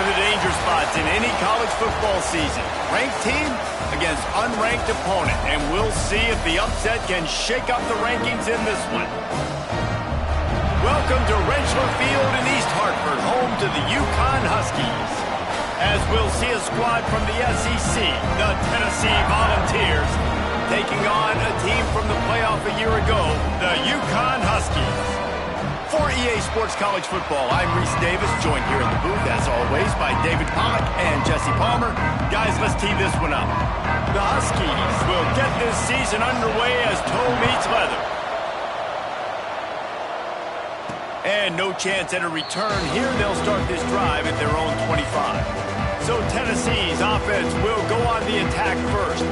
of the danger spots in any college football season. Ranked team against unranked opponent, and we'll see if the upset can shake up the rankings in this one. Welcome to Rentschler Field in East Hartford, home to the UConn Huskies. As we'll see a squad from the SEC, the Tennessee Volunteers, taking on a team from the playoff a year ago, the UConn Huskies. For EA Sports College Football, I'm Reese Davis, joined here in the booth, as always, by David Pollack and Jesse Palmer. Guys, let's tee this one up. The Huskies will get this season underway as toe meets leather. And no chance at a return here. They'll start this drive at their own 25. So Tennessee's offense will go on the attack first.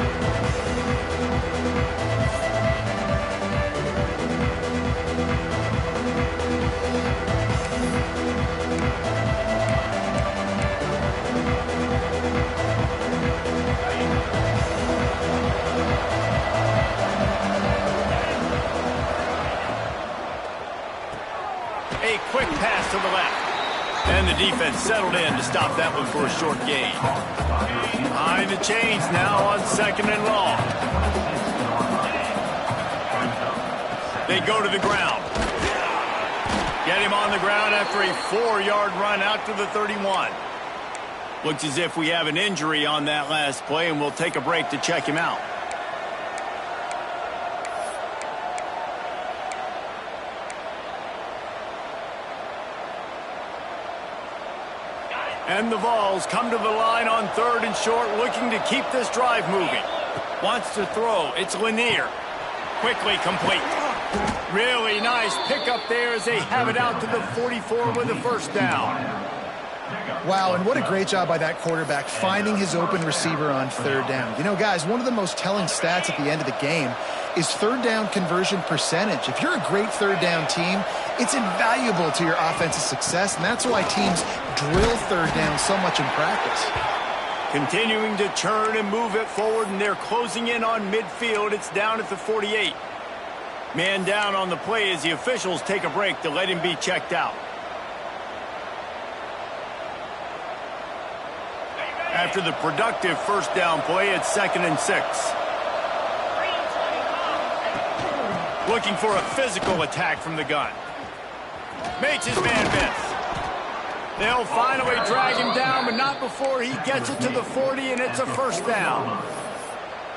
A quick pass to the left. And the defense settled in to stop that one for a short gain. Behind the chains now on 2nd and long. They go to the ground. Get him on the ground after a 4-yard run out to the 31. Looks as if we have an injury on that last play, and we'll take a break to check him out. And the Vols come to the line on 3rd and short, looking to keep this drive moving. Wants to throw. It's Lanier. Quickly complete. Really nice pickup there as they have it out to the 44 with a first down. Wow, and what a great job by that quarterback finding his open receiver on 3rd down. You know, guys, one of the most telling stats at the end of the game is 3rd down conversion percentage. If you're a great 3rd down team, it's invaluable to your offensive success, and that's why teams drill 3rd down so much in practice. Continuing to turn and move it forward, and they're closing in on midfield. It's down at the 48. Man down on the play as the officials take a break to let him be checked out. After the productive first down play, it's 2nd and 6. Looking for a physical attack from the gun. Makes his man miss. They'll finally drag him down, but not before he gets it to the 40, and it's a first down.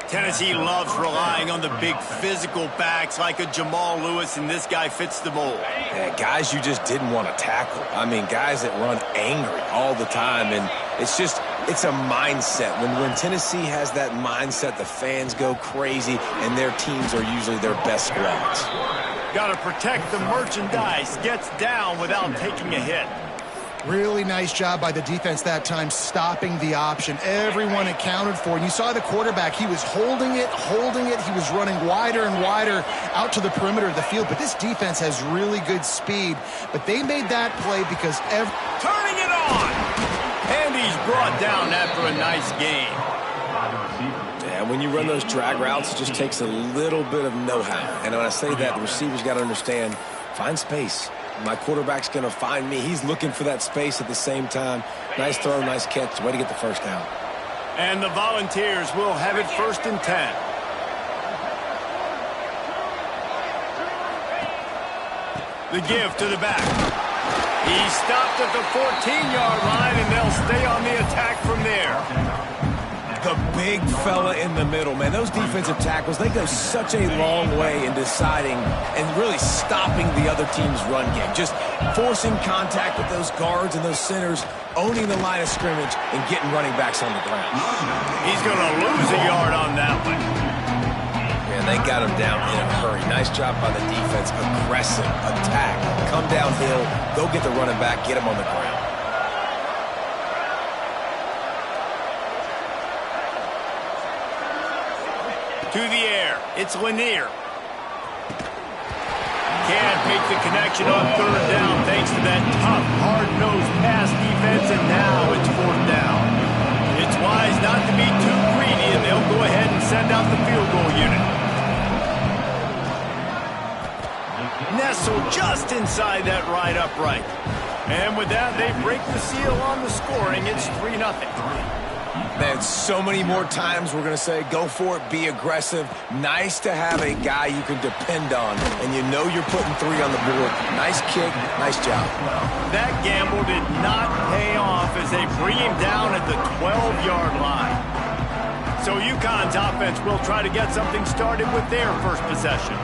Tennessee loves relying on the big physical backs like a Jamal Lewis, and this guy fits the mold. Yeah, guys you just didn't want to tackle. I mean, guys that run angry all the time, and it's a mindset. When Tennessee has that mindset, the fans go crazy, and their teams are usually their best squads. Got to protect the merchandise. Gets down without taking a hit. Really nice job by the defense that time, stopping the option. Everyone accounted for. And you saw the quarterback. He was holding it. He was running wider and wider out to the perimeter of the field. But this defense has really good speed. But they made that play because turning it on! And he's brought down after a nice game. Yeah, when you run those drag routes, it just takes a little bit of know-how. And when I say that, the receivers got to understand, find space. My quarterback's going to find me. He's looking for that space at the same time. Nice throw, nice catch. Way to get the first down. And the Volunteers will have it 1st and 10. The give to the back. He's stopped at the 14-yard line, and they'll stay on the attack from there. The big fella in the middle, man. Those defensive tackles, they go such a long way in deciding and really stopping the other team's run game. Just forcing contact with those guards and those centers, owning the line of scrimmage, and getting running backs on the ground. He's going to lose a yard on that one. Man, they got him down in a hurry. Nice job by the defense. Aggressive attack. Come downhill, go get the running back, get him on the ground. To the air. It's Lanier. Can't make the connection on 3rd down thanks to that tough, hard-nosed pass defense, and now it's 4th down. It's wise not to be too greedy, and they'll go ahead and send out the field goal unit. Nestled just inside that right upright. And with that, they break the seal on the scoring. It's 3-0. Man, so many more times we're going to say, go for it, be aggressive. Nice to have a guy you can depend on, and you know you're putting 3 on the board. Nice kick, nice job. That gamble did not pay off as they bring him down at the 12-yard line. So UConn's offense will try to get something started with their first possession.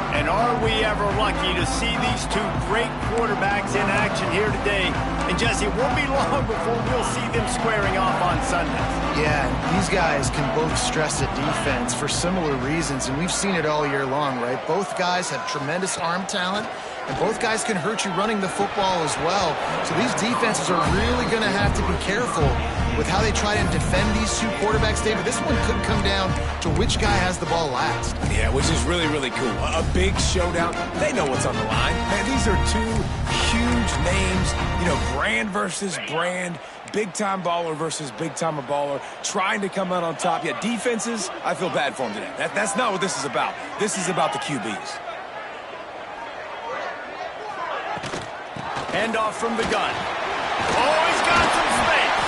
And are we ever lucky to see these two great quarterbacks in action here today? And Jesse, it won't be long before we'll see them squaring off on Sundays. Yeah, these guys can both stress a defense for similar reasons, and we've seen it all year long, right? Both guys have tremendous arm talent, and both guys can hurt you running the football as well. So these defenses are really going to have to be careful with how they try and defend these two quarterbacks, David. This one could come down to which guy has the ball last. Yeah, which is really, really cool. A big showdown. They know what's on the line. Man, these are two huge names, you know, brand versus brand, big-time baller versus big-time baller, trying to come out on top. Yeah, defenses, I feel bad for them today. That's not what this is about. This is about the QBs. Handoff from the gun. Oh, he's got some space.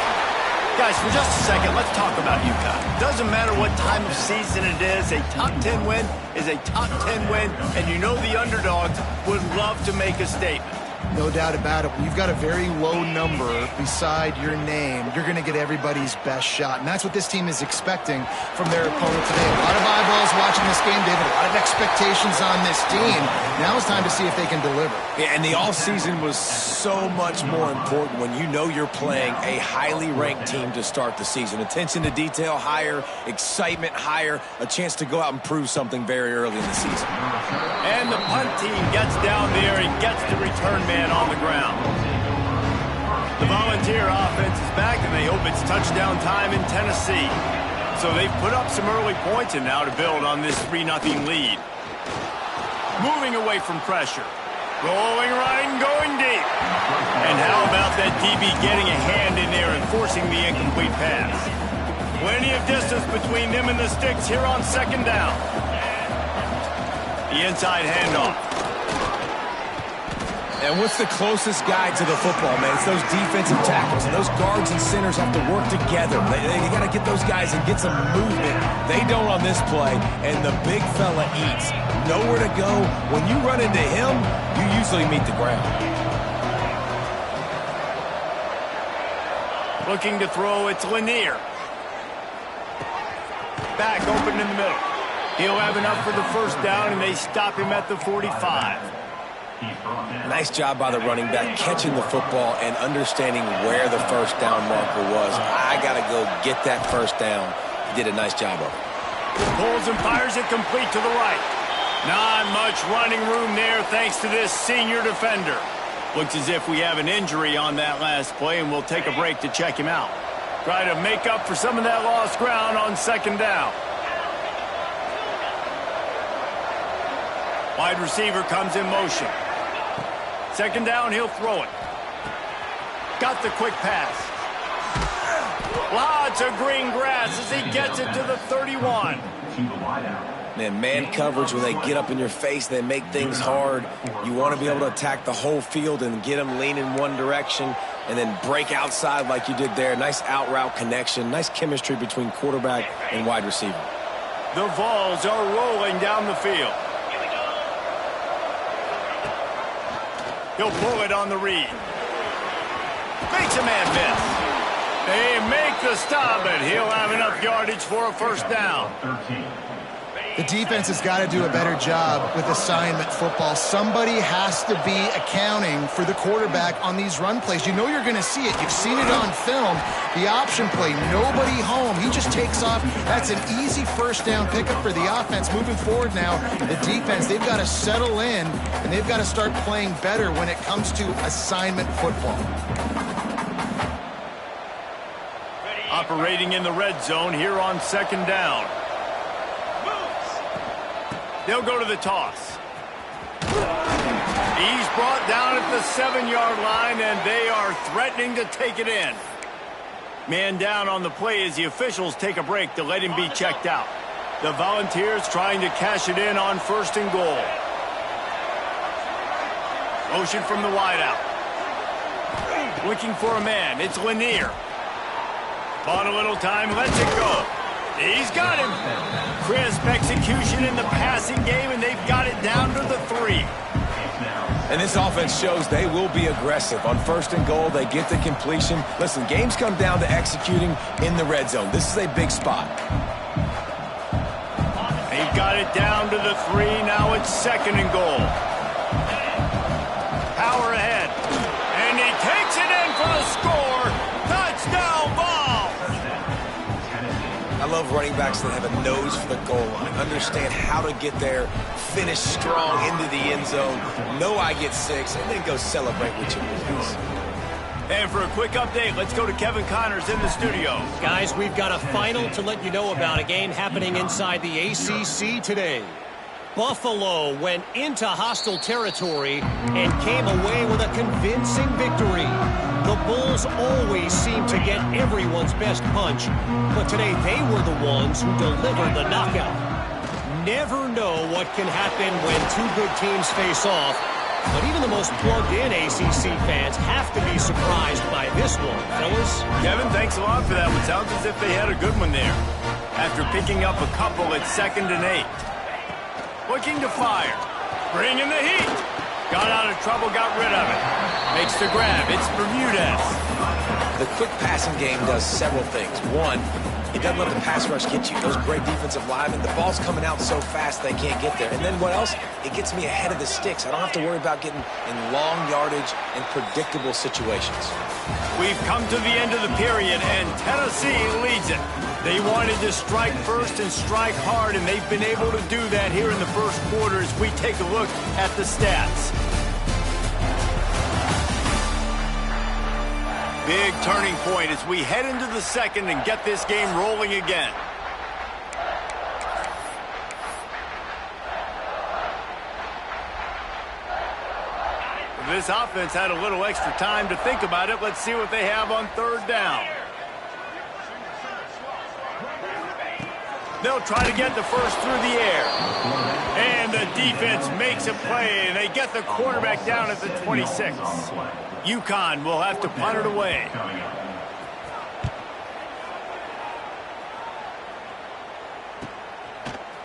Guys, for just a second, let's talk about UConn. Doesn't matter what time of season it is, a top 10 win is a top 10 win, and you know the underdogs would love to make a statement. No doubt about it. When you've got a very low number beside your name, you're going to get everybody's best shot. And that's what this team is expecting from their opponent today. A lot of eyeballs watching this game, David. A lot of expectations on this team. Now it's time to see if they can deliver. Yeah, and the offseason was so much more important when you know you're playing a highly ranked team to start the season. Attention to detail higher, excitement higher, a chance to go out and prove something very early in the season. And the punt team gets down there and gets the return man on the ground. The Volunteer offense is back, and they hope it's touchdown time in Tennessee. So they've put up some early points and now to build on this 3-0 lead. Moving away from pressure. Rolling right and going deep. And how about that DB getting a hand in there and forcing the incomplete pass? Plenty of distance between them and the sticks here on second down. The inside handoff. And what's the closest guy to the football, man? It's those defensive tackles. And those guards and centers have to work together. They got to get those guys and get some movement. They don't on this play, and the big fella eats. Nowhere to go. When you run into him, you usually meet the ground. Looking to throw, it's Lanier. Back open in the middle. He'll have enough for the first down, and they stop him at the 45. Nice job by the running back, catching the football and understanding where the first down marker was. I got to go get that first down. He did a nice job of it. Pulls and fires it complete to the right. Not much running room there thanks to this senior defender. Looks as if we have an injury on that last play, and we'll take a break to check him out. Try to make up for some of that lost ground on second down. Wide receiver comes in motion. Second down, he'll throw it. Got the quick pass. Lots of green grass as he gets it to the 31. Man coverage, when they get up in your face, they make things hard. You want to be able to attack the whole field and get them lean in one direction and then break outside like you did there. Nice out route connection, nice chemistry between quarterback and wide receiver. The Vols are rolling down the field. He'll pull it on the read. Makes a man miss. They make the stop, and he'll have enough yardage for a first down. The defense has got to do a better job with assignment football. Somebody has to be accounting for the quarterback on these run plays. You know you're going to see it. You've seen it on film. The option play, nobody home. He just takes off. That's an easy first down pickup for the offense. Moving forward now, the defense, they've got to settle in, and they've got to start playing better when it comes to assignment football. Operating in the red zone here on second down. They'll go to the toss. He's brought down at the 7-yard line, and they are threatening to take it in. Man down on the play as the officials take a break to let him be checked out. The Volunteers trying to cash it in on first and goal. Motion from the wideout. Looking for a man. It's Lanier. Bought a little time. Lets it go. He's got him. Crisp execution in the passing game, and they've got it down to the 3. And this offense shows they will be aggressive. On 1st and goal, they get the completion. Listen, games come down to executing in the red zone. This is a big spot. They've got it down to the 3. Now it's 2nd and goal. Power ahead. And he takes it in for the score. Touchdown ball. I love running backs that have a nose for the goal line. Understand how to get there, finish strong into the end zone, know I get 6, and then go celebrate with your boys. And for a quick update, let's go to Kevin Connors in the studio. Guys, we've got a final to let you know about, a game happening inside the ACC today. Buffalo went into hostile territory and came away with a convincing victory. The Bulls always seem to get everyone's best punch, but today they were the ones who delivered the knockout. Never know what can happen when two good teams face off, but even the most plugged-in ACC fans have to be surprised by this one, fellas. Kevin, thanks a lot for that one. Sounds as if they had a good one there. After picking up a couple at 2nd and 8. Looking to fire. Bringing the heat. Got out of trouble, got rid of it. Makes the grab. It's Bermudez. The quick passing game does several things. One, it doesn't let the pass rush get you. Those great defensive linemen, the ball's coming out so fast they can't get there. And then what else? It gets me ahead of the sticks. I don't have to worry about getting in long yardage and predictable situations. We've come to the end of the period, and Tennessee leads it. They wanted to strike first and strike hard, and they've been able to do that here in the first quarter as we take a look at the stats. Big turning point as we head into the 2nd and get this game rolling again. This offense had a little extra time to think about it. Let's see what they have on 3rd down. They'll try to get the first through the air. And the defense makes a play, and they get the quarterback down at the 26. UConn will have to punt it away.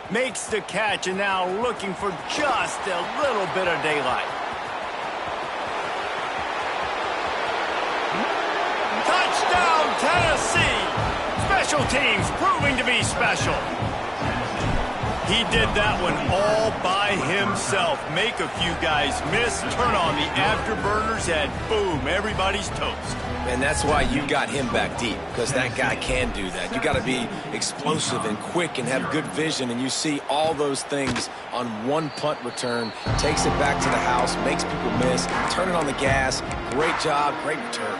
Makes the catch, and now looking for just a little bit of daylight. Touchdown, Tennessee! Special teams proving to be special. He did that one all by himself. Make a few guys miss, turn on the afterburners, and boom, everybody's toast. And that's why you got him back deep, because that guy can do that. You got to be explosive and quick and have good vision, and you see all those things on one punt return. Takes it back to the house, makes people miss, turning on the gas. Great job, great return.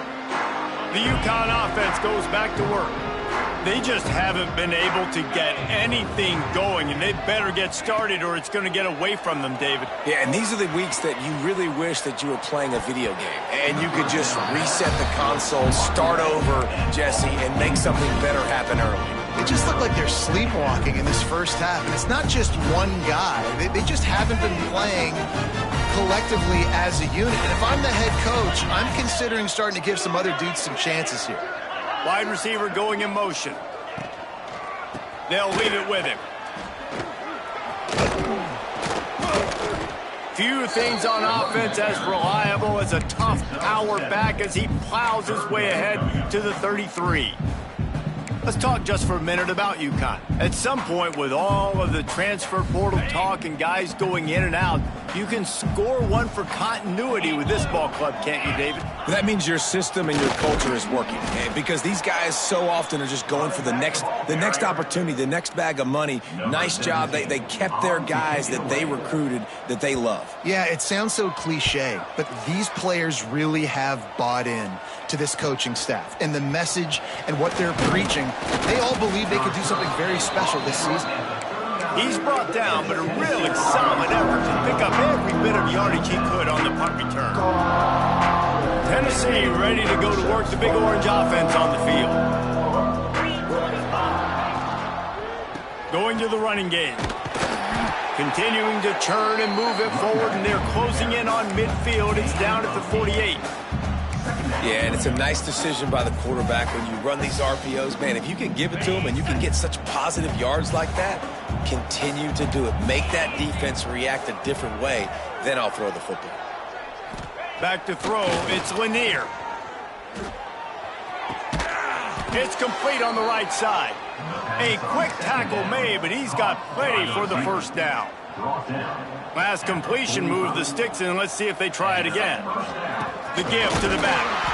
The UConn offense goes back to work. They just haven't been able to get anything going, and they better get started or it's going to get away from them, David. Yeah, and these are the weeks that you really wish that you were playing a video game and you could just reset the console, start over, Jesse, and make something better happen early. They just look like they're sleepwalking in this first half, and it's not just one guy. They just haven't been playing collectively as a unit. And if I'm the head coach, I'm considering starting to give some other dudes some chances here. Wide receiver going in motion. They'll leave it with him. Few things on offense as reliable as a tough power back as he plows his way ahead to the 33. Let's talk just for a minute about UConn. At some point, with all of the transfer portal talk and guys going in and out, you can score one for continuity with this ball club, can't you, David? That means your system and your culture is working, okay? Because these guys so often are just going for the next opportunity, the next bag of money. Nice job. They kept their guys that they recruited that they love. Yeah, it sounds so cliche, but these players really have bought in to this coaching staff and the message and what they're preaching. They all believe they could do something very special this season. He's brought down, but a really solid effort to pick up every bit of yardage he could on the punt return. Tennessee ready to go to work the Big Orange offense on the field. Going to the running game. Continuing to churn and move it forward, and they're closing in on midfield. It's down at the 48. Yeah, and it's a nice decision by the quarterback when you run these RPOs. Man, if you can give it to him and you can get such positive yards like that, continue to do it. Make that defense react a different way, then I'll throw the football. Back to throw, it's Lanier. It's complete on the right side. A quick tackle made, but he's got plenty for the first down. Last completion moved the sticks in. Let's see if they try it again. The give to the back.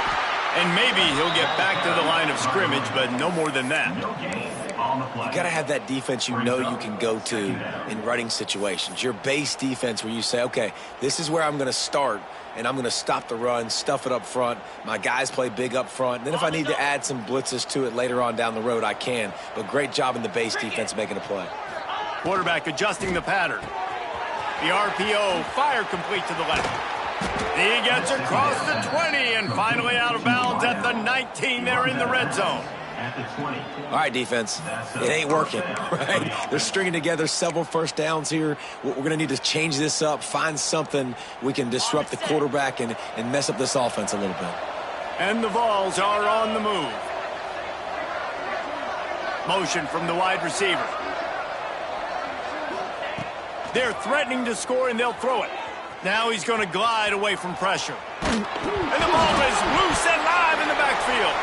And maybe he'll get back to the line of scrimmage, but no more than that. You got to have that defense you know you can go to in running situations. Your base defense where you say, okay, this is where I'm going to start, and I'm going to stop the run, stuff it up front. My guys play big up front. And then if I need to add some blitzes to it later on down the road, I can. But great job in the base defense making a play. Quarterback adjusting the pattern. The RPO, fire complete to the left. He gets across the 20 and finally out of bounds at the 19. They're in the red zone. All right, defense, it ain't working, right? They're stringing together several first downs here. We're going to need to change this up, find something we can disrupt the quarterback and mess up this offense a little bit. And the Vols are on the move. Motion from the wide receiver. They're threatening to score, and they'll throw it. Now he's going to glide away from pressure. And the ball is loose and live in the backfield.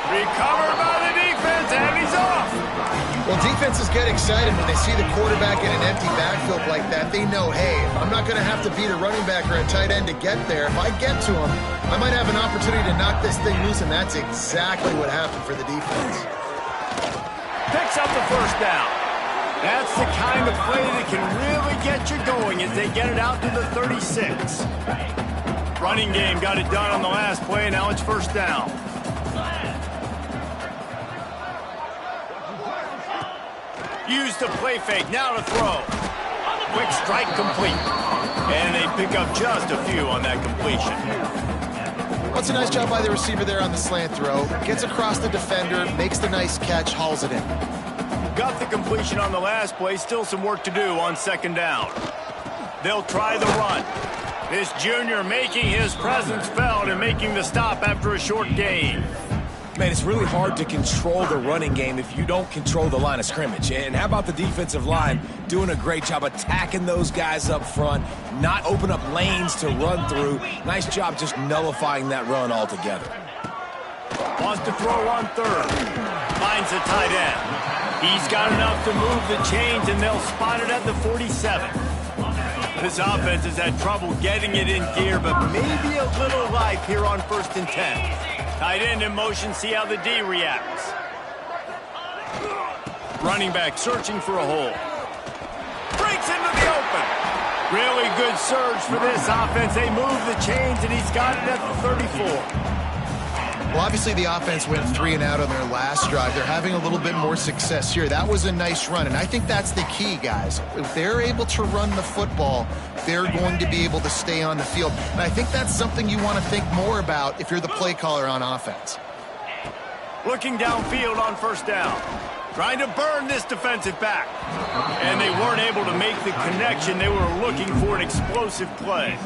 Recovered by the defense, and he's off. Well, defenses get excited when they see the quarterback in an empty backfield like that. They know, hey, I'm not going to have to beat a running back or a tight end to get there. If I get to him, I might have an opportunity to knock this thing loose, and that's exactly what happened for the defense. Picks up the first down. That's the kind of play that can really get you going as they get it out to the 36. Running game got it done on the last play, and now it's first down. Use the play fake, now to throw. Quick strike complete. And they pick up just a few on that completion. Well, it's a nice job by the receiver there on the slant throw. Gets across the defender, makes the nice catch, hauls it in. Got the completion on the last play. Still some work to do on second down. They'll try the run. This junior making his presence felt and making the stop after a short gain. Man, it's really hard to control the running game if you don't control the line of scrimmage. And how about the defensive line doing a great job attacking those guys up front, not open up lanes to run through. Nice job just nullifying that run altogether. Wants to throw on third. Finds a tight end. He's got enough to move the chains, and they'll spot it at the 47. This offense has had trouble getting it in gear, but maybe a little life here on 1st and 10. Tight end in motion, see how the D reacts. Running back searching for a hole. Breaks into the open. Really good surge for this offense. They move the chains, and he's got it at the 34. Well, obviously the offense went 3 and out on their last drive. They're having a little bit more success here. That was a nice run, and I think that's the key, guys. If they're able to run the football, they're going to be able to stay on the field. And I think that's something you want to think more about if you're the play caller on offense. Looking downfield on first down. Trying to burn this defensive back. And they weren't able to make the connection. They were looking for an explosive play.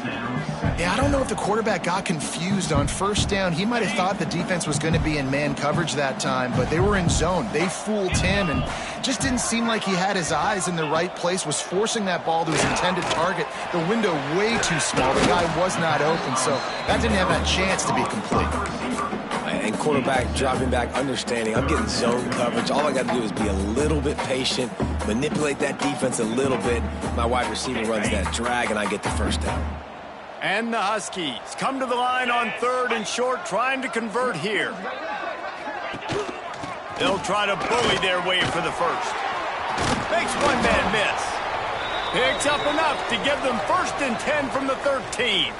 Yeah, I don't know if the quarterback got confused on first down. He might have thought the defense was going to be in man coverage that time, but they were in zone. They fooled him and just didn't seem like he had his eyes in the right place, was forcing that ball to his intended target. The window way too small. The guy was not open, so that didn't have that chance to be complete. And quarterback dropping back, understanding I'm getting zone coverage. All I got to do is be a little bit patient, manipulate that defense a little bit. My wide receiver runs that drag, and I get the first down. And the Huskies come to the line on 3rd and short, trying to convert here. They'll try to bully their way for the first. Makes one man miss. Picks up enough to give them 1st and 10 from the 13.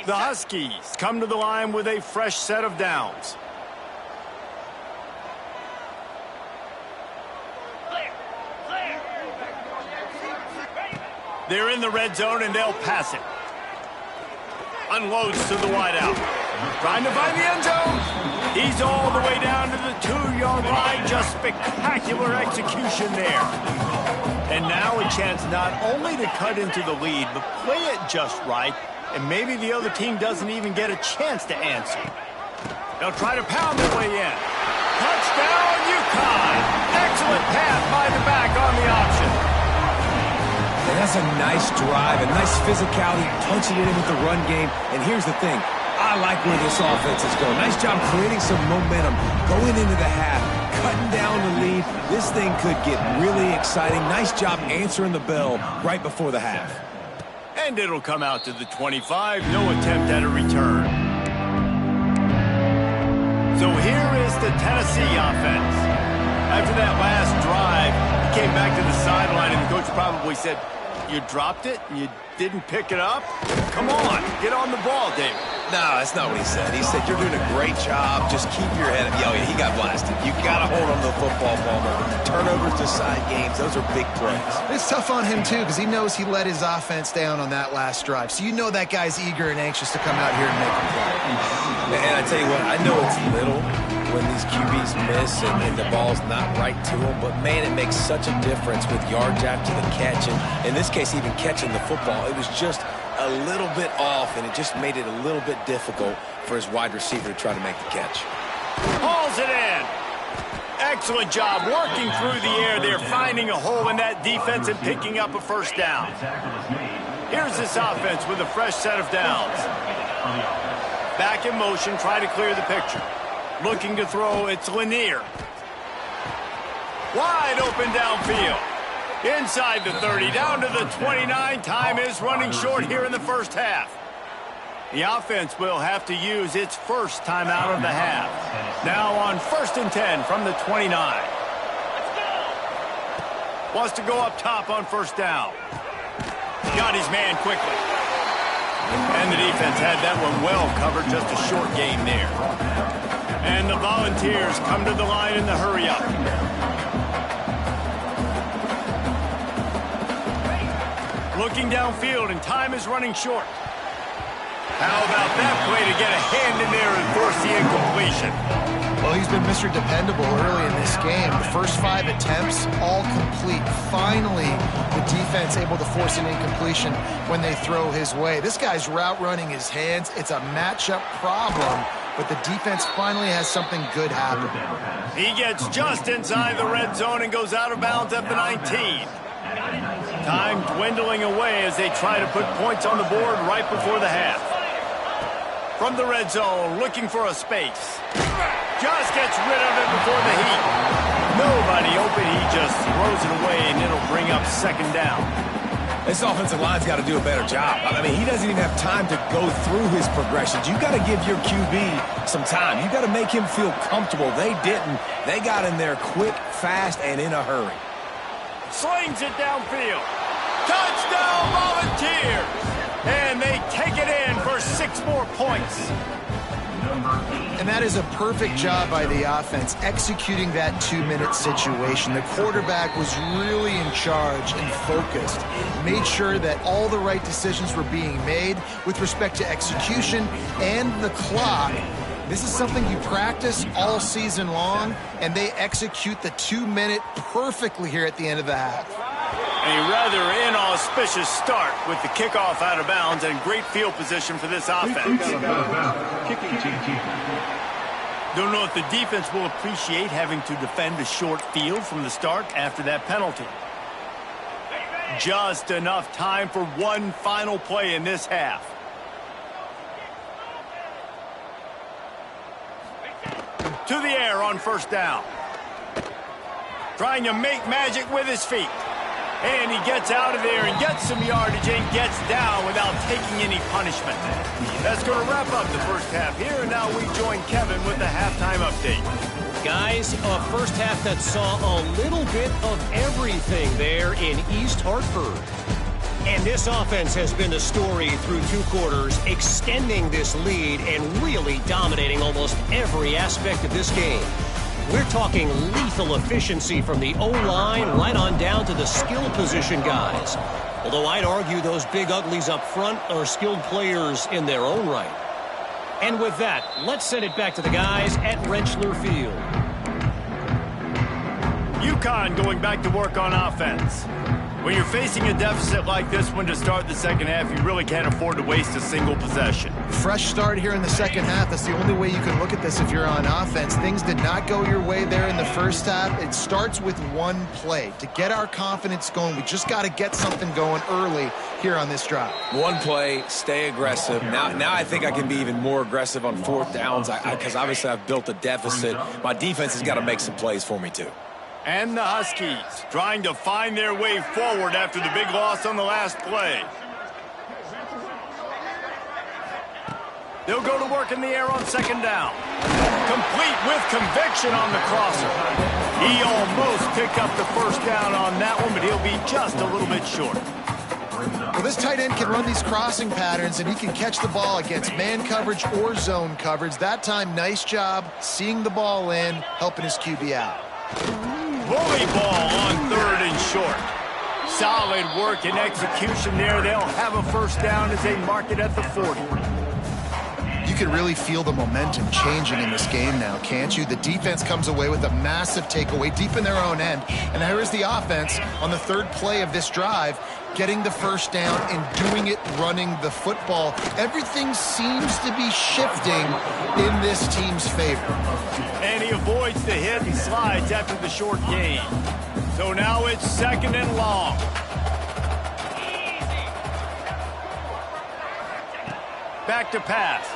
The Huskies come to the line with a fresh set of downs. They're in the red zone, and they'll pass it. Unloads to the wideout. Trying to find the end zone. He's all the way down to the 2-yard line. Just spectacular execution there. And now a chance not only to cut into the lead, but play it just right, and maybe the other team doesn't even get a chance to answer. They'll try to pound their way in. Touchdown, UConn! Excellent pass by the back on the option. And that's a nice drive, a nice physicality, punching it in with the run game. And here's the thing. I like where this offense is going. Nice job creating some momentum, going into the half, cutting down the lead. This thing could get really exciting. Nice job answering the bell right before the half. And it'll come out to the 25. No attempt at a return. So here is the Tennessee offense. After that last drive, he came back to the sideline, and the coach probably said, "You dropped it? You didn't pick it up? Come on, get on the ball, David." No, that's not what he said. He said, "You're doing a great job. Just keep your head up." Yeah, he got blasted. You got to hold on to the football, Palmer. Turnovers decide games. Those are big plays. It's tough on him, too, because he knows he let his offense down on that last drive. So you know that guy's eager and anxious to come out here and make a play. And I tell you what, I know it's little when these QBs miss and the ball's not right to them, but, man, it makes such a difference with yards after the catch. And in this case, even catching the football, it was just a little bit off, and it just made it a little bit difficult for his wide receiver to try to make the catch. Hauls it in. Excellent job working through the air there, finding a hole in that defense and picking up a first down. Here's this offense with a fresh set of downs. Back in motion, try to clear the picture. Looking to throw, it's Lanier. Wide open downfield. Inside the 30, down to the 29. Time is running short here in the first half. The offense will have to use its first timeout of the half. Now on 1st and 10 from the 29. Wants to go up top on first down. Got his man quickly. And the defense had that one well covered, just a short game there. And the Volunteers come to the line in the hurry-up. Looking downfield, and time is running short. How about that play to get a hand in there and force the incompletion? Well, he's been Mr. Dependable early in this game. The first 5 attempts, all complete. Finally, the defense able to force an incompletion when they throw his way. This guy's route running his hands. It's a matchup problem, but the defense finally has something good happen. He gets just inside the red zone and goes out of bounds at the 19. Time dwindling away as they try to put points on the board right before the half. From the red zone, looking for a space. Just gets rid of it before the heat. Nobody open, he just throws it away, and it'll bring up second down. This offensive line's got to do a better job. I mean, he doesn't even have time to go through his progressions. You've got to give your QB some time. You've got to make him feel comfortable. They didn't. They got in there quick, fast, and in a hurry. Slings it downfield. Touchdown, Volunteers! And they take it in for 6 more points. And that is a perfect job by the offense, executing that 2-minute situation. The quarterback was really in charge and focused. Made sure that all the right decisions were being made with respect to execution and the clock. This is something you practice all season long, and they execute the 2-minute perfectly here at the end of the half. A rather inauspicious start with the kickoff out of bounds and great field position for this offense. Don't know if the defense will appreciate having to defend a short field from the start after that penalty. Just enough time for one final play in this half. To the air on first down. Trying to make magic with his feet. And he gets out of there and gets some yardage and gets down without taking any punishment. That's going to wrap up the first half here. And now we join Kevin with the halftime update. Guys, a first half that saw a little bit of everything there in East Hartford. And this offense has been the story through 2 quarters, extending this lead and really dominating almost every aspect of this game. We're talking lethal efficiency from the O-line right on down to the skill position guys. Although I'd argue those big uglies up front are skilled players in their own right. And with that, let's send it back to the guys at Rentschler Field. UConn going back to work on offense. When you're facing a deficit like this one to start the second half, you really can't afford to waste a single possession. Fresh start here in the second half. That's the only way you can look at this if you're on offense. Things did not go your way there in the first half. It starts with one play. To get our confidence going, we just got to get something going early here on this drive. One play, stay aggressive. Now I think I can be even more aggressive on fourth downs because obviously I've built a deficit. My defense has got to make some plays for me too. And the Huskies trying to find their way forward after the big loss on the last play. They'll go to work in the air on second down. Complete with conviction on the crosser. He almost picked up the first down on that one, but he'll be just a little bit short. Well, this tight end can run these crossing patterns, and he can catch the ball against man coverage or zone coverage. That time, nice job seeing the ball in, helping his QB out. Bully ball on third and short. Solid work and execution there. They'll have a first down as they mark it at the 40. You can really feel the momentum changing in this game now, can't you? The defense comes away with a massive takeaway deep in their own end. And here is the offense on the third play of this drive, getting the first down and doing it running the football. Everything seems to be shifting in this team's favor. And he avoids the hit and slides after the short gain. So now it's second and long. Back to pass.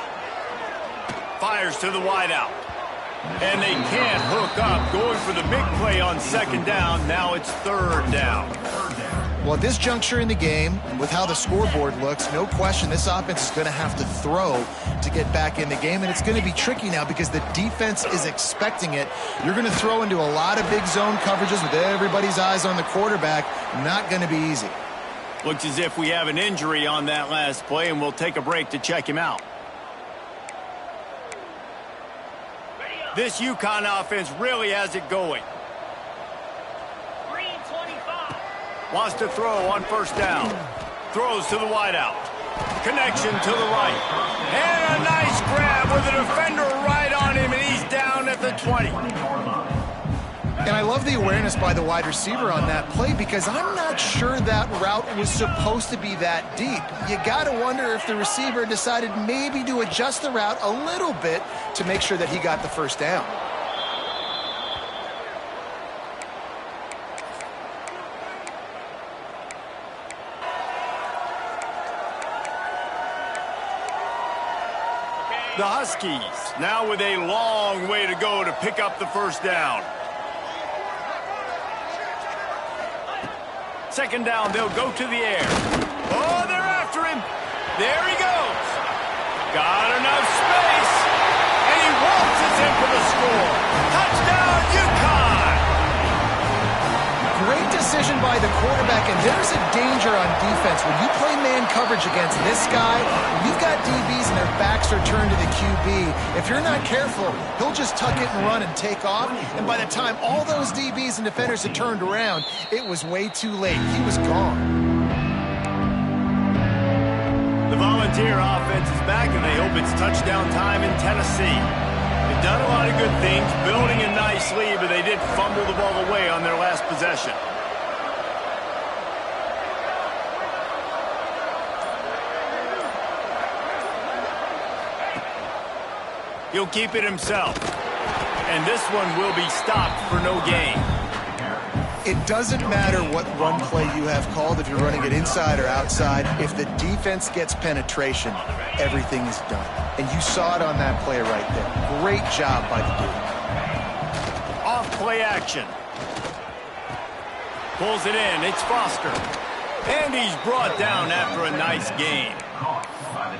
Fires to the wideout. And they can't hook up. Going for the big play on second down. Now it's third down. Well, at this juncture in the game, with how the scoreboard looks, no question this offense is going to have to throw to get back in the game, and it's going to be tricky now because the defense is expecting it. You're going to throw into a lot of big zone coverages with everybody's eyes on the quarterback. Not going to be easy. Looks as if we have an injury on that last play, and we'll take a break to check him out. This UConn offense really has it going. Wants to throw on first down. Throws to the wideout. Connection to the right. And a nice grab with a defender right on him, and he's down at the 20. And I love the awareness by the wide receiver on that play because I'm not sure that route was supposed to be that deep. You got to wonder if the receiver decided maybe to adjust the route a little bit to make sure that he got the first down. The Huskies now with a long way to go to pick up the first down. Second down, they'll go to the air. Oh, they're after him. There he goes. Got enough space. And he waltzes in for the score. Touchdown, UConn. Great decision by the quarterback, and there's a danger on defense. When you play man coverage against this guy, you've got DBs and their backs are turned to the QB. If you're not careful, he'll just tuck it and run and take off. And by the time all those DBs and defenders had turned around, it was way too late. He was gone. The Volunteer offense is back, and they hope it's touchdown time in Tennessee. They've done a lot of good things, building a nice lead, but they did fumble the ball away on their last possession. He'll keep it himself. And this one will be stopped for no gain. It doesn't matter what run play you have called, if you're running it inside or outside. If the defense gets penetration, everything is done. And you saw it on that play right there. Great job by the dude. Off play action. Pulls it in. It's Foster. And he's brought down after a nice gain.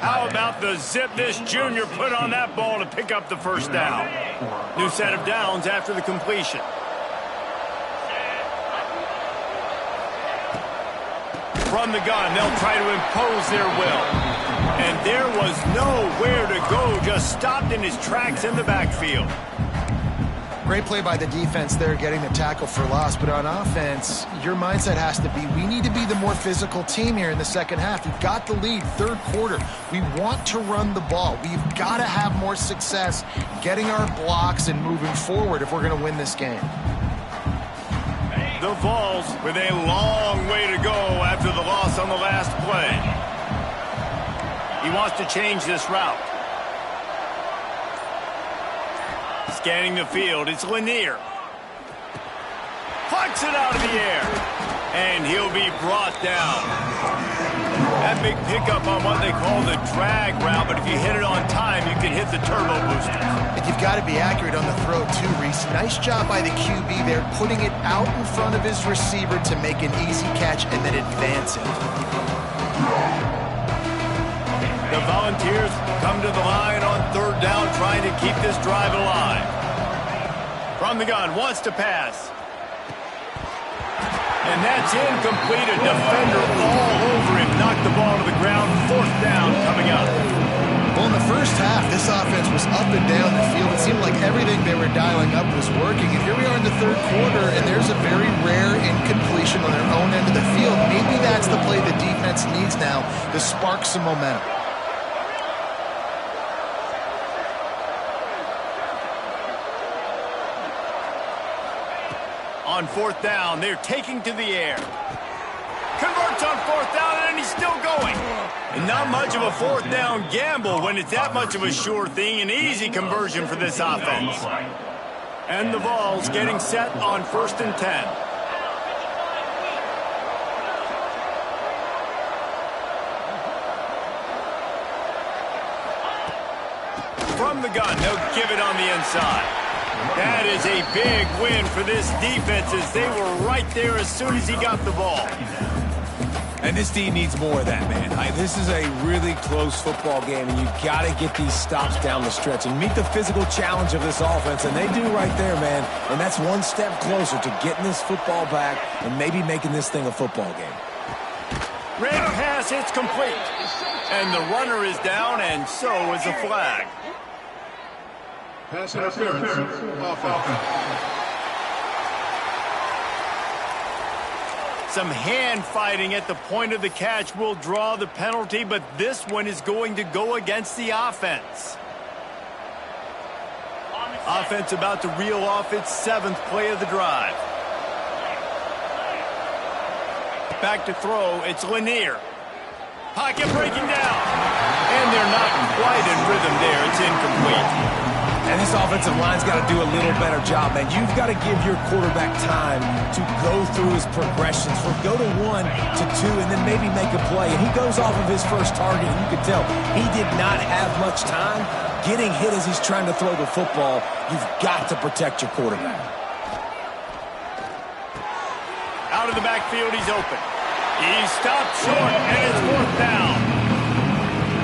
How about the zip this junior put on that ball to pick up the first down? New set of downs after the completion. From the gun, they'll try to impose their will. And there was nowhere to go, just stopped in his tracks in the backfield. Great play by the defense there, getting the tackle for loss. But on offense, your mindset has to be, we need to be the more physical team here in the second half. You've got the lead, third quarter. We want to run the ball. We've got to have more success getting our blocks and moving forward if we're going to win this game. The Vols with a long way to go after the loss on the last play. He wants to change this route. Scanning the field, it's Lanier. Plucks it out of the air. And he'll be brought down. That big pickup on what they call the drag route, but if you hit it on time, you can hit the turbo booster. And you've got to be accurate on the throw too, Reese. Nice job by the QB there, putting it out in front of his receiver to make an easy catch and then advance it. The Volunteers come to the line on third down, trying to keep this drive alive. From the gun, wants to pass. And that's incomplete. A defender all over him. Knocked the ball to the ground. Fourth down coming up. Well, in the first half, this offense was up and down the field. It seemed like everything they were dialing up was working. And here we are in the third quarter, and there's a very rare incompletion on their own end of the field. Maybe that's the play the defense needs now to spark some momentum. On fourth down, they're taking to the air. Converts on fourth down, and he's still going. And not much of a fourth down gamble when it's that much of a sure thing. An easy conversion for this offense. And the Vols getting set on 1st and 10. From the gun, they'll give it on the inside. That is a big win for this defense as they were right there as soon as he got the ball. And this team needs more of that, man. This is a really close football game, and you got to get these stops down the stretch and meet the physical challenge of this offense, and they do right there, man. And that's one step closer to getting this football back and maybe making this thing a football game. Red pass, it's complete. And the runner is down, and so is a flag. Pass interference. Offense. Some hand fighting at the point of the catch will draw the penalty, but this one is going to go against the offense. Offense about to reel off its 7th play of the drive. Back to throw, it's Lanier. Pocket breaking down. And they're not quite in rhythm there. It's incomplete. And this offensive line's got to do a little better job, man. You've got to give your quarterback time to go through his progressions, from go to 1 to 2, and then maybe make a play. And he goes off of his first target, and you can tell he did not have much time getting hit as he's trying to throw the football. You've got to protect your quarterback. Out of the backfield, he's open. He stopped short, and it's 4th down.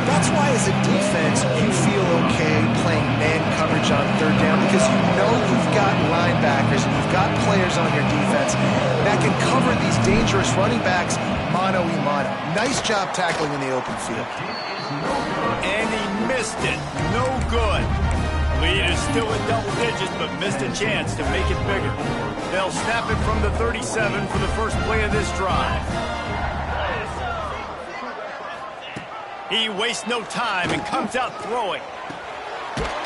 That's why, as a defense, you feel okay playing man coverage on third down, because you know you've got linebackers and you've got players on your defense that can cover these dangerous running backs mano-a-mano. Nice job tackling in the open field. And he missed it. No good. Lead is still in double digits, but missed a chance to make it bigger. They'll snap it from the 37 for the first play of this drive. He wastes no time and comes out throwing.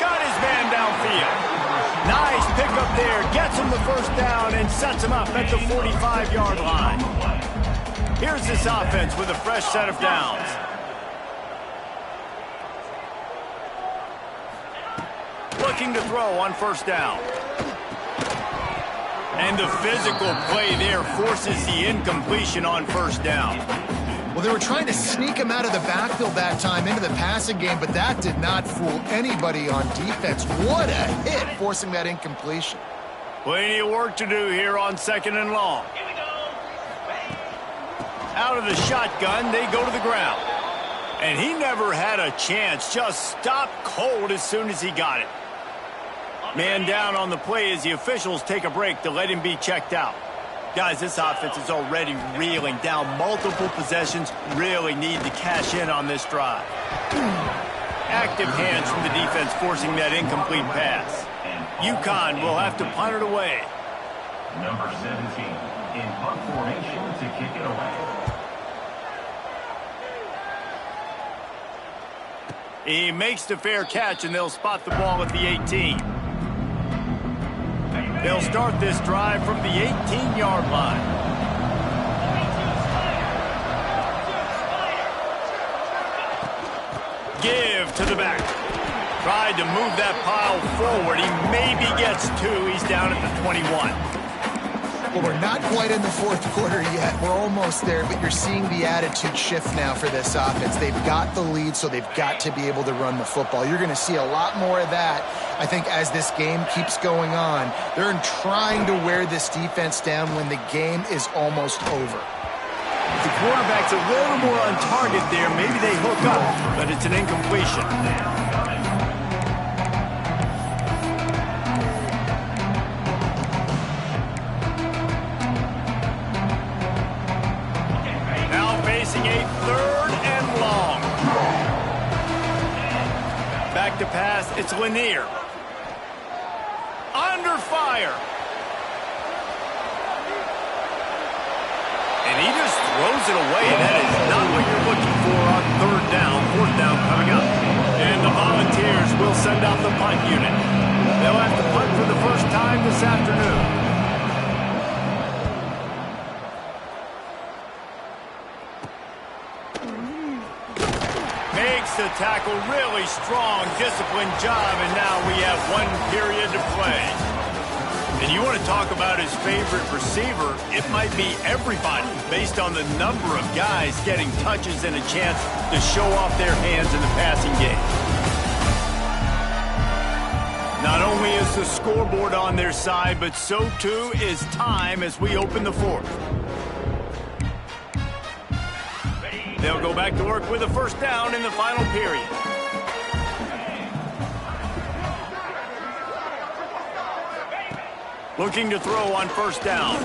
Got his man downfield. Nice pickup there. Gets him the first down and sets him up at the 45-yard line. Here's this offense with a fresh set of downs. Looking to throw on first down. And the physical play there forces the incompletion on first down. Well, they were trying to sneak him out of the backfield that time into the passing game, but that did not fool anybody on defense. What a hit, forcing that incompletion. Plenty of work to do here on 2nd and long. Out of the shotgun, they go to the ground. And he never had a chance, just stopped cold as soon as he got it. Man down on the play as the officials take a break to let him be checked out. Guys, this offense is already reeling down multiple possessions. Really need to cash in on this drive. Active hands from the defense forcing that incomplete pass. UConn will have to punt it away. Number 17 in punt formation to kick it away. He makes the fair catch, and they'll spot the ball at the 18. They'll start this drive from the 18-yard line. Give to the back. Tried to move that pile forward. He maybe gets 2. He's down at the 21. Well, we're not quite in the fourth quarter yet. We're almost there, but you're seeing the attitude shift now for this offense. They've got the lead, so they've got to be able to run the football. You're going to see a lot more of that, I think, as this game keeps going on. They're trying to wear this defense down when the game is almost over. If the quarterback's a little more on target there, maybe they hook up, but it's an incompletion. Now facing a 3rd and long. Back to pass, it's Lanier. Under fire. And he just throws it away, and that is not what you're looking for on 3rd down. 4th down coming up. And the Volunteers will send out the punt unit. They'll have to punt for the first time this afternoon. Makes the tackle, really strong, disciplined job, and now we have 1 period to play. And you want to talk about his favorite receiver, it might be everybody based on the number of guys getting touches and a chance to show off their hands in the passing game. Not only is the scoreboard on their side, but so too is time as we open the 4th. They'll go back to work with a 1st down in the final period. Looking to throw on 1st down.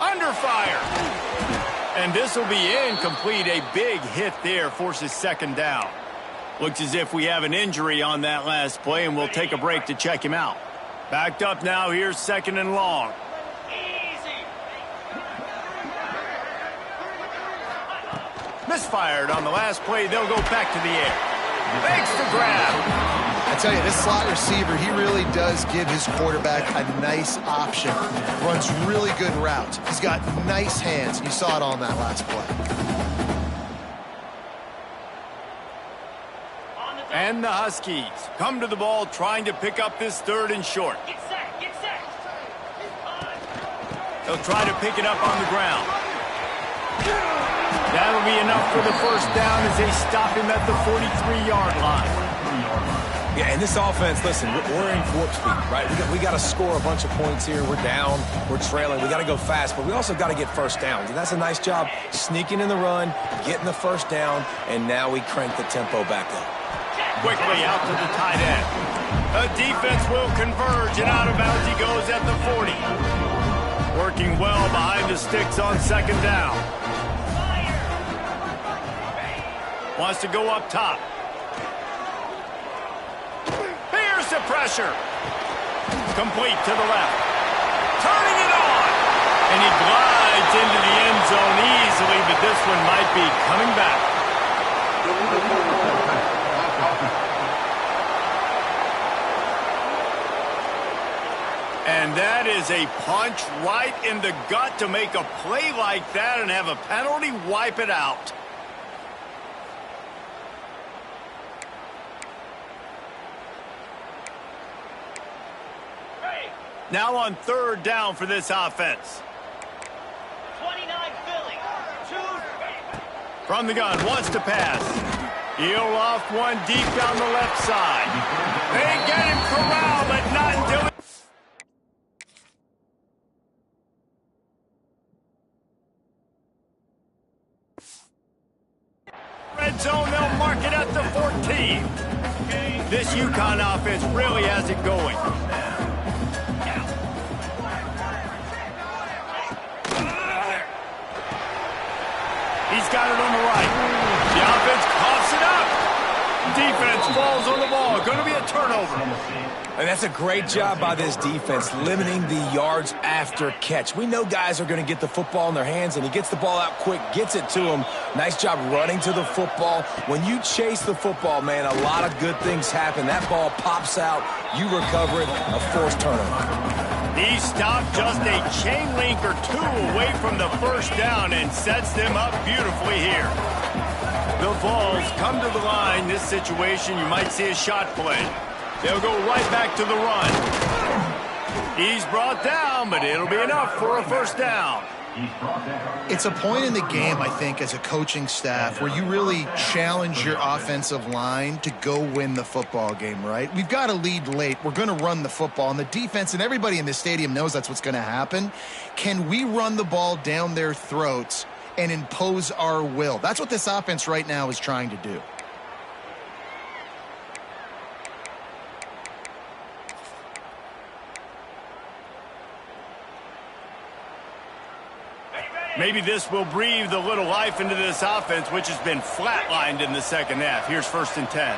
Under fire. And this will be incomplete. A big hit there forces 2nd down. Looks as if we have an injury on that last play, and we'll take a break to check him out. Backed up now, here's 2nd and long. Misfired on the last play. They'll go back to the air. Makes the grab. I tell you, this slot receiver, he really does give his quarterback a nice option. Runs really good routes. He's got nice hands. You saw it on that last play. And the Huskies come to the ball trying to pick up this 3rd and short. They'll try to pick it up on the ground. That'll be enough for the 1st down as they stop him at the 43-yard line. Yeah, and this offense, listen, we're in warp speed, right? We got to score a bunch of points here. We're down. We're trailing. We got to go fast, but we also got to get 1st downs. And that's a nice job sneaking in the run, getting the 1st down, and now we crank the tempo back up. Quickly out to the tight end. The defense will converge, and out of bounds he goes at the 40. Working well behind the sticks on 2nd down. Wants to go up top. Here's the pressure. Complete to the left. Turning it on. And he glides into the end zone easily, but this one might be coming back. And that is a punch right in the gut to make a play like that and have a penalty wipe it out. Now on 3rd down for this offense. 29 Philly. 2. From the gun, wants to pass. He'll off one deep down the left side. They get him corralled, but not until red zone. They'll mark it at the 14. This UConn offense really has it going. He's got it on the right. The offense coughs it up. Defense falls on the ball. Going to be a turnover. over. And that's a great job by this defense, limiting the yards after catch. We know guys are going to get the football in their hands, and he gets the ball out quick, gets it to him. Nice job running to the football. When you chase the football, man, a lot of good things happen. That ball pops out, you recover it, a forced turnover. He stopped just a chain link or two away from the first down and sets them up beautifully here. The Vols come to the line. This situation, you might see a shot play. They'll go right back to the run. He's brought down, but it'll be enough for a first down. It's a point in the game, I think, as a coaching staff where you really challenge your offensive line to go win the football game, right? We've got a lead late. We're going to run the football, and the defense and everybody in this stadium knows that's what's going to happen. Can we run the ball down their throats and impose our will? That's what this offense right now is trying to do. Maybe this will breathe a little life into this offense, which has been flatlined in the second half. Here's 1st and 10.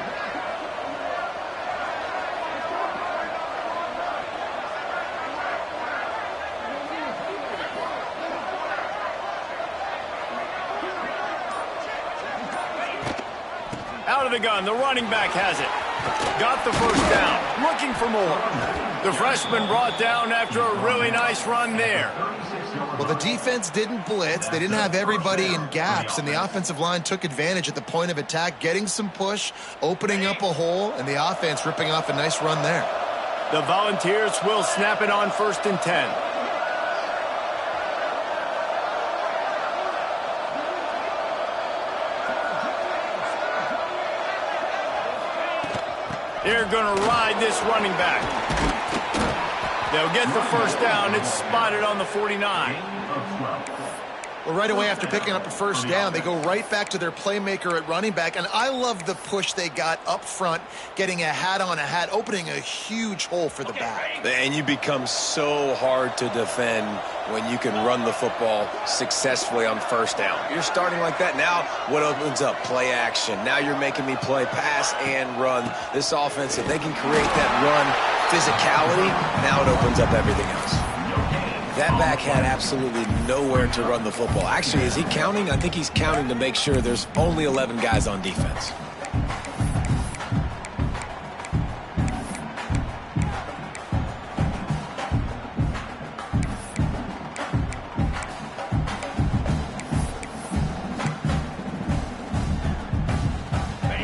Out of the gun, the running back has it. Got the first down, looking for more. The freshman brought down after a really nice run there. Well, the defense didn't blitz. They didn't have everybody in gaps, and the offensive line took advantage at the point of attack, getting some push, opening up a hole, and the offense ripping off a nice run there. The Volunteers will snap it on 1st and 10. They're going to ride this running back. They'll get the first down. It's spotted on the 49. Well, right away after picking up a first down, they go right back to their playmaker at running back. And I love the push they got up front, getting a hat on a hat, opening a huge hole for the back. And you become so hard to defend when you can run the football successfully on first down. You're starting like that. Now what opens up? Play action. Now you're making me play pass and run. This offense, if they can create that run physicality, now it opens up everything else. That back had absolutely nowhere to run the football. Actually, is he counting? I think he's counting to make sure there's only 11 guys on defense.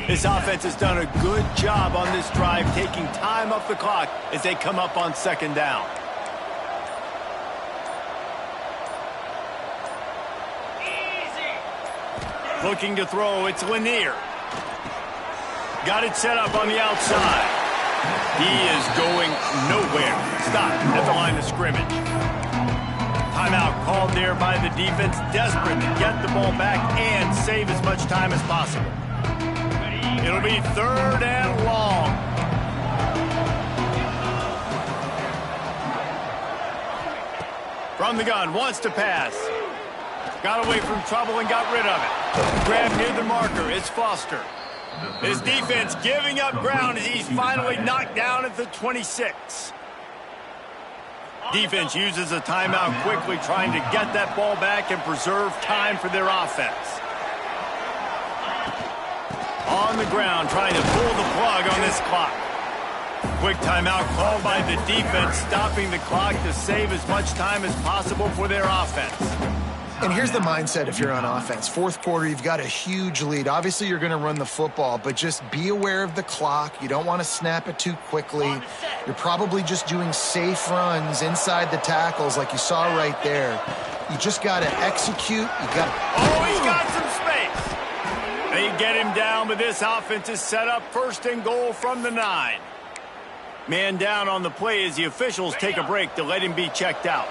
This offense has done a good job on this drive, taking time off the clock as they come up on 2nd down. Looking to throw, it's Lanier. Got it set up on the outside. He is going nowhere. Stop at the line of scrimmage. Timeout called there by the defense, desperate to get the ball back and save as much time as possible. It'll be 3rd and long. From the gun, wants to pass. Got away from trouble and got rid of it. Grabbed near the marker, it's Foster. His defense giving up ground as he's finally knocked down at the 26. Defense uses a timeout quickly, trying to get that ball back and preserve time for their offense. On the ground, trying to pull the plug on this clock. Quick timeout called by the defense, stopping the clock to save as much time as possible for their offense. And here's the mindset if you're on offense. 4th quarter, you've got a huge lead. Obviously, you're going to run the football, but just be aware of the clock. You don't want to snap it too quickly. You're probably just doing safe runs inside the tackles like you saw right there. You just got to execute. He's got some space. They get him down, but this offense is set up 1st and goal from the 9. Man down on the play as the officials take a break to let him be checked out.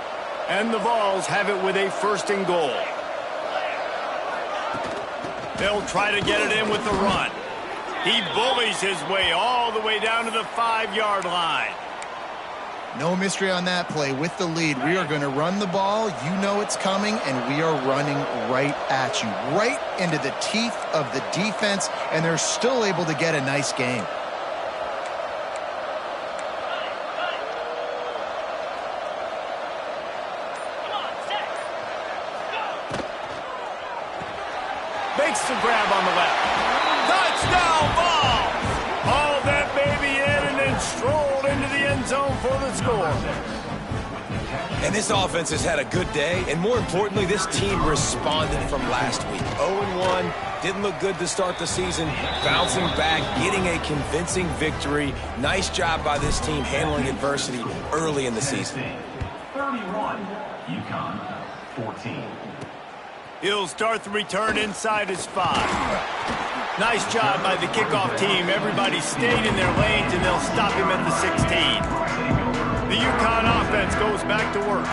And the Vols have it with a 1st and goal. They'll try to get it in with the run. He bullies his way all the way down to the 5-yard line. No mystery on that play. With the lead, we are going to run the ball. You know it's coming, and we are running right at you, right into the teeth of the defense, and they're still able to get a nice game. Makes the grab on the left. Touchdown ball! Hauled that baby in and then strolled into the end zone for the score. And this offense has had a good day, and more importantly, this team responded from last week. 0-1, didn't look good to start the season, bouncing back, getting a convincing victory. Nice job by this team handling adversity early in the season. 31, UConn 14. He'll start the return inside his 5. Nice job by the kickoff team. Everybody stayed in their lanes, and they'll stop him at the 16. The UConn offense goes back to work.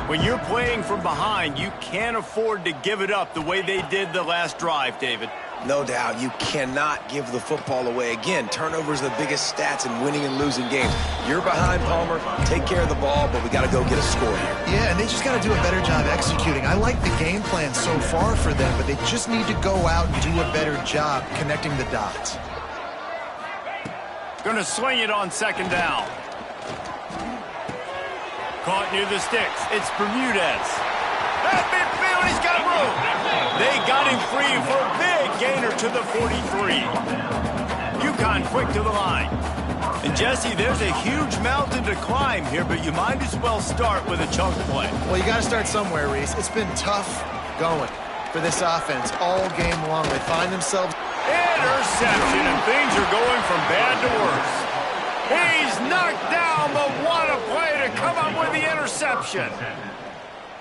When you're playing from behind, you can't afford to give it up the way they did the last drive, David. No doubt, you cannot give the football away. Again, turnovers are the biggest stats in winning and losing games. You're behind, Palmer. Take care of the ball, but we got to go get a score here. Yeah, and they just got to do a better job executing. I like the game plan so far for them, but they just need to go out and do a better job connecting the dots. Going to swing it on second down. Caught near the sticks. It's Bermudez. That midfield, he's got room. They got him free for a big gainer to the 43. UConn quick to the line. And Jesse, there's a huge mountain to climb here, but you might as well start with a chunk play. Well, you got to start somewhere, Reese. It's been tough going for this offense all game long. They find themselves... Interception, and things are going from bad to worse. He's knocked down, but what a play to come up with the interception.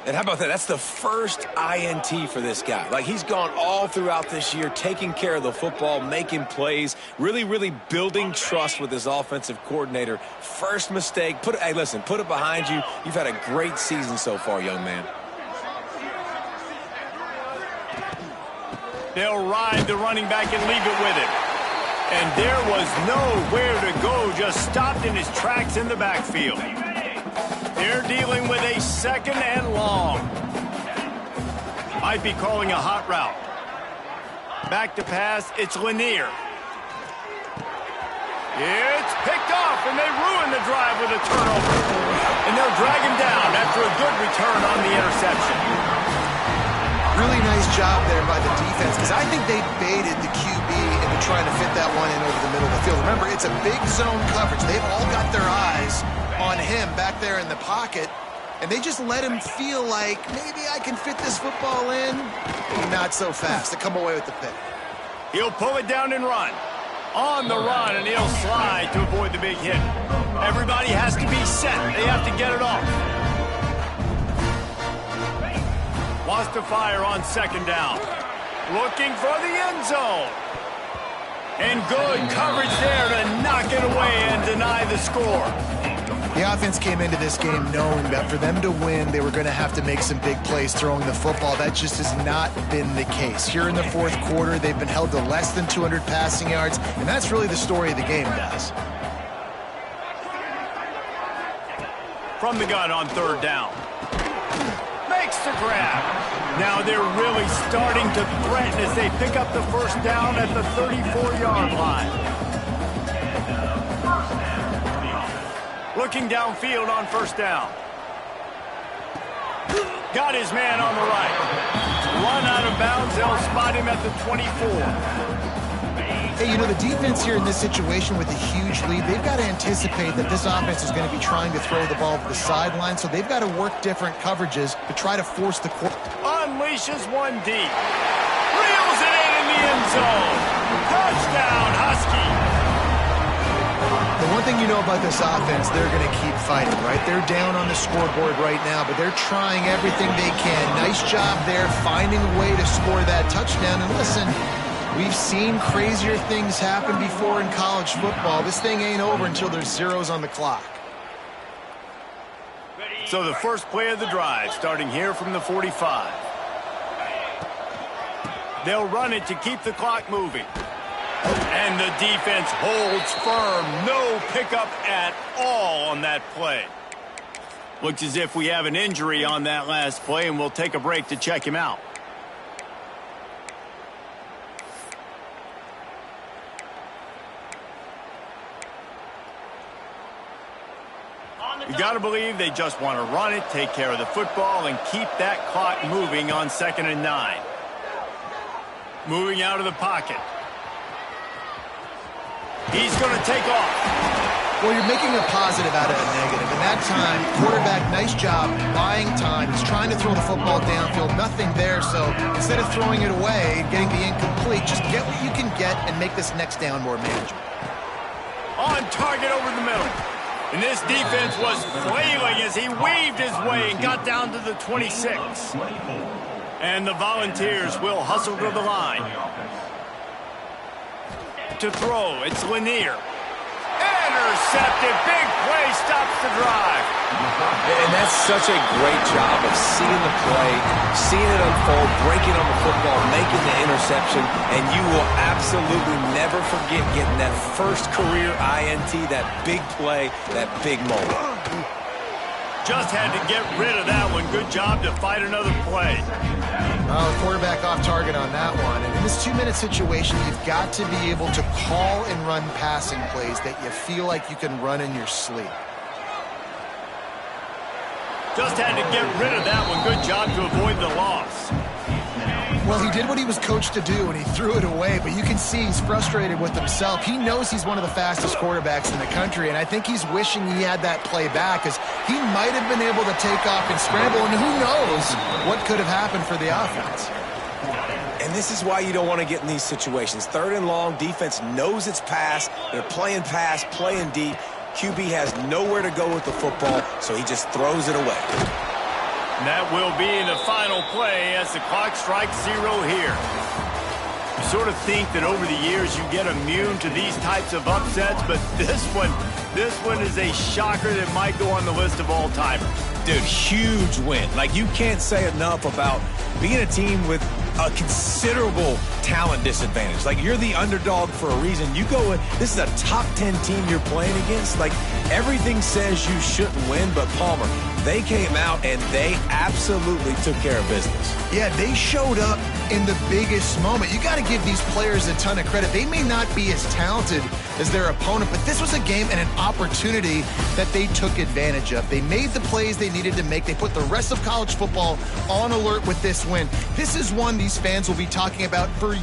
And how about that? That's the first INT for this guy. Like, he's gone all throughout this year, taking care of the football, making plays, really building trust with his offensive coordinator. First mistake. Hey, listen, put it behind you. You've had a great season so far, young man. They'll ride the running back and leave it with him. And there was nowhere to go, just stopped in his tracks in the backfield. They're dealing with a second and long. Might be calling a hot route. Back to pass, it's Lanier. It's picked off, and they ruin the drive with a turnover. And they'll drag him down after a good return on the interception. Really nice job there by the defense, because I think they baited the QB into trying to fit that one in over the middle of the field. Remember, it's a big zone coverage. They've all got their eyes on him back there in the pocket, and they just let him feel like, maybe I can fit this football in. Maybe not so fast to come away with the pick. He'll pull it down and run. On the run, and he'll slide to avoid the big hit. Everybody has to be set. They have to get it off. Wants to fire on second down. Looking for the end zone. And good coverage there to knock it away and deny the score. The offense came into this game knowing that for them to win, they were going to have to make some big plays throwing the football. That just has not been the case. Here in the fourth quarter, they've been held to less than 200 passing yards, and that's really the story of the game, guys. From the gun on third down. Makes the grab. Now they're really starting to threaten as they pick up the first down at the 34-yard line. Looking downfield on first down. Got his man on the right. Run out of bounds. They'll spot him at the 24. Hey, you know, the defense here in this situation with a huge lead, they've got to anticipate that this offense is going to be trying to throw the ball to the sideline, so they've got to work different coverages to try to force the unleashes one deep. Reels it in the end zone. Touchdown, Husky. The one thing you know about this offense, they're going to keep fighting, right? They're down on the scoreboard right now, but they're trying everything they can. Nice job there, finding a way to score that touchdown. And listen, we've seen crazier things happen before in college football. This thing ain't over until there's zeros on the clock. So the first play of the drive, starting here from the 45. They'll run it to keep the clock moving. And the defense holds firm. No pickup at all on that play. Looks as if we have an injury on that last play, and we'll take a break to check him out. You got to believe they just want to run it, take care of the football, and keep that clock moving on 2nd and 9. Moving out of the pocket. He's going to take off. Well, you're making a positive out of a negative. And that time, quarterback, nice job buying time. He's trying to throw the football downfield. Nothing there. So instead of throwing it away and getting the incomplete, just get what you can get and make this next down more manageable. On target over the middle. And this defense was flailing as he weaved his way and got down to the 26. And the Volunteers will hustle to the line. To throw, it's Lanier. Intercepted. Big play stops the drive. And that's such a great job of seeing the play, seeing it unfold, breaking on the football, making the interception, and you will absolutely never forget getting that first career INT, that big play, that big moment. Just had to get rid of that one. Good job to fight another play. Oh, quarterback off target on that one. And in this 2-minute situation, you've got to be able to call and run passing plays that you feel like you can run in your sleep. Just had to get rid of that one. Good job to avoid the loss. Well, he did what he was coached to do, and he threw it away. But you can see he's frustrated with himself. He knows he's one of the fastest quarterbacks in the country, and I think he's wishing he had that play back, because he might have been able to take off and scramble, and who knows what could have happened for the offense. And this is why you don't want to get in these situations. 3rd and long, defense knows it's pass. They're playing pass, playing deep. QB has nowhere to go with the football, so he just throws it away. And that will be the final play as the clock strikes 0 here. You sort of think that over the years you get immune to these types of upsets, but this one is a shocker that might go on the list of all-timers. Dude, huge win. Like, you can't say enough about being a team with a considerable talent disadvantage. Like, you're the underdog for a reason. You go in, this is a top 10 team you're playing against. Like, everything says you shouldn't win, but Palmer, they came out and they absolutely took care of business. Yeah, they showed up in the biggest moment. You got to give these players a ton of credit. They may not be as talented as their opponent, but this was a game and an opportunity that they took advantage of. They made the plays they needed to make. They put the rest of college football on alert with this win. This is one these fans will be talking about for